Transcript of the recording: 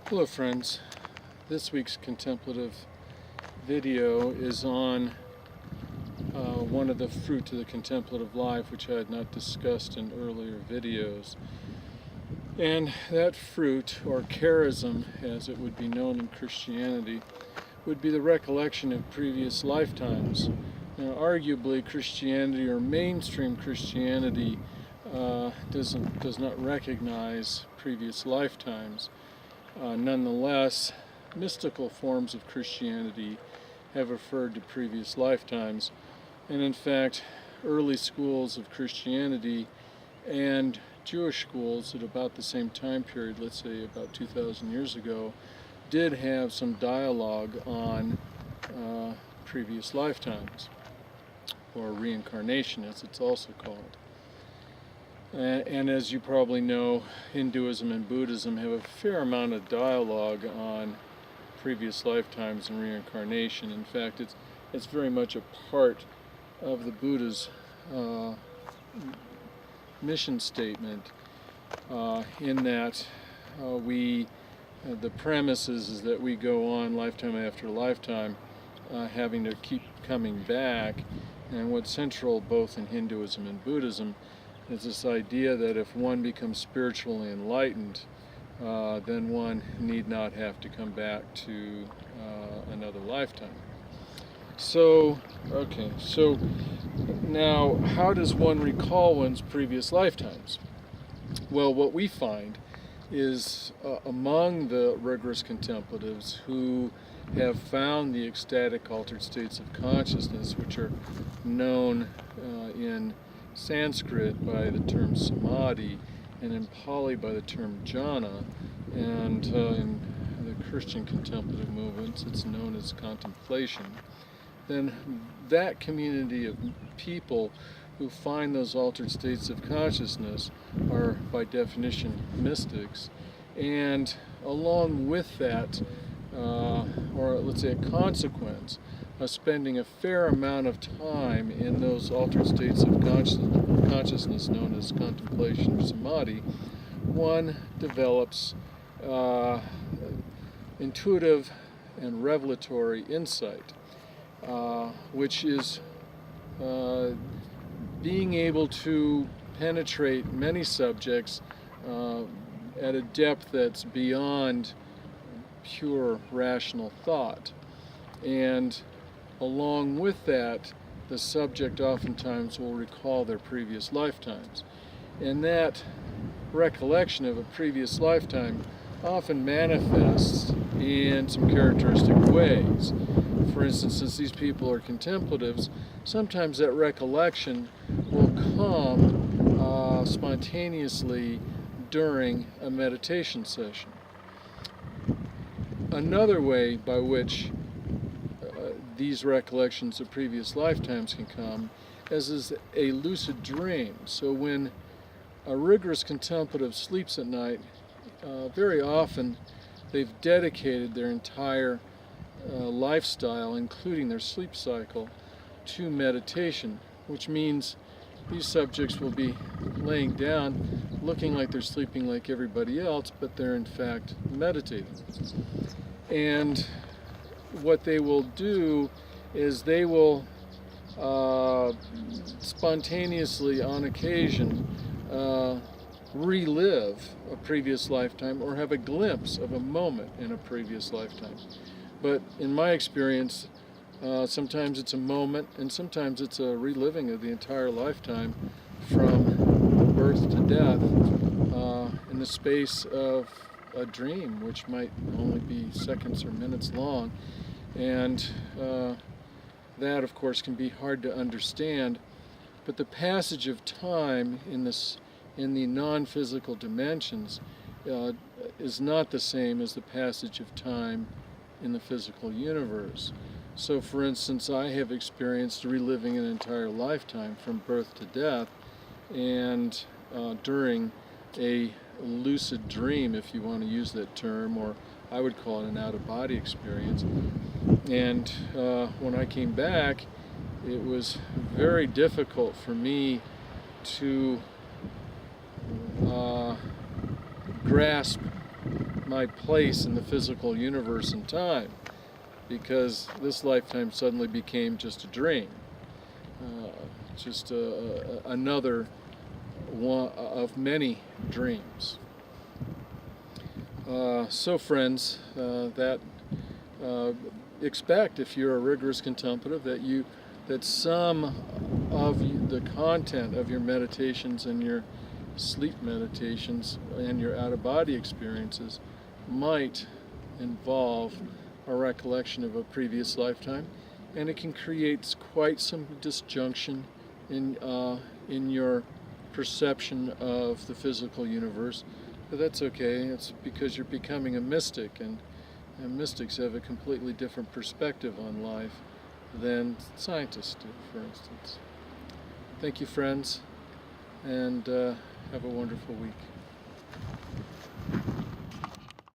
Hello friends, this week's contemplative video is on one of the fruits of the contemplative life which I had not discussed in earlier videos. And that fruit, or charism as it would be known in Christianity, would be the recollection of previous lifetimes. Now arguably Christianity, or mainstream Christianity, does not recognize previous lifetimes. Nonetheless, mystical forms of Christianity have referred to previous lifetimes, and in fact, early schools of Christianity and Jewish schools at about the same time period, let's say about 2,000 years ago, did have some dialogue on previous lifetimes, or reincarnation as it's also called. And as you probably know, Hinduism and Buddhism have a fair amount of dialogue on previous lifetimes and reincarnation. In fact, it's very much a part of the Buddha's mission statement, in that the premise is that we go on lifetime after lifetime having to keep coming back. And what's central both in Hinduism and Buddhism is this idea that if one becomes spiritually enlightened, then one need not have to come back to another lifetime. So now how does one recall one's previous lifetimes? Well, what we find is among the rigorous contemplatives who have found the ecstatic altered states of consciousness, which are known in Sanskrit by the term samadhi, and in Pali by the term jhana, and in the Christian contemplative movements it's known as contemplation, then that community of people who find those altered states of consciousness are by definition mystics, and along with that, or let's say a consequence of spending a fair amount of time in those altered states of consciousness known as contemplation or samadhi, one develops intuitive and revelatory insight, which is being able to penetrate many subjects at a depth that's beyond pure rational thought. And along with that, the subject oftentimes will recall their previous lifetimes. And that recollection of a previous lifetime often manifests in some characteristic ways. For instance, since these people are contemplatives, sometimes that recollection will come spontaneously during a meditation session. Another way by which these recollections of previous lifetimes can come is a lucid dream. So when a rigorous contemplative sleeps at night, very often they've dedicated their entire lifestyle, including their sleep cycle, to meditation, which means these subjects will be laying down looking like they're sleeping like everybody else, but they're in fact meditating. And what they will do is they will spontaneously, on occasion, relive a previous lifetime or have a glimpse of a moment in a previous lifetime. But in my experience, sometimes it's a moment and sometimes it's a reliving of the entire lifetime from birth to death in the space of a dream, which might only be seconds or minutes long. And that, of course, can be hard to understand. But the passage of time in the non-physical dimensions is not the same as the passage of time in the physical universe. So, for instance, I have experienced reliving an entire lifetime from birth to death, and during a lucid dream, if you want to use that term, or I would call it an out-of-body experience. And when I came back, it was very difficult for me to grasp my place in the physical universe and time, because this lifetime suddenly became just a dream, just another one of many dreams. So friends, expect, if you're a rigorous contemplative, that some of the content of your meditations and your sleep meditations and your out-of-body experiences might involve a recollection of a previous lifetime, and it can create quite some disjunction in your perception of the physical universe. But that's okay. It's because you're becoming a mystic, and mystics have a completely different perspective on life than scientists do, for instance. Thank you, friends, and have a wonderful week.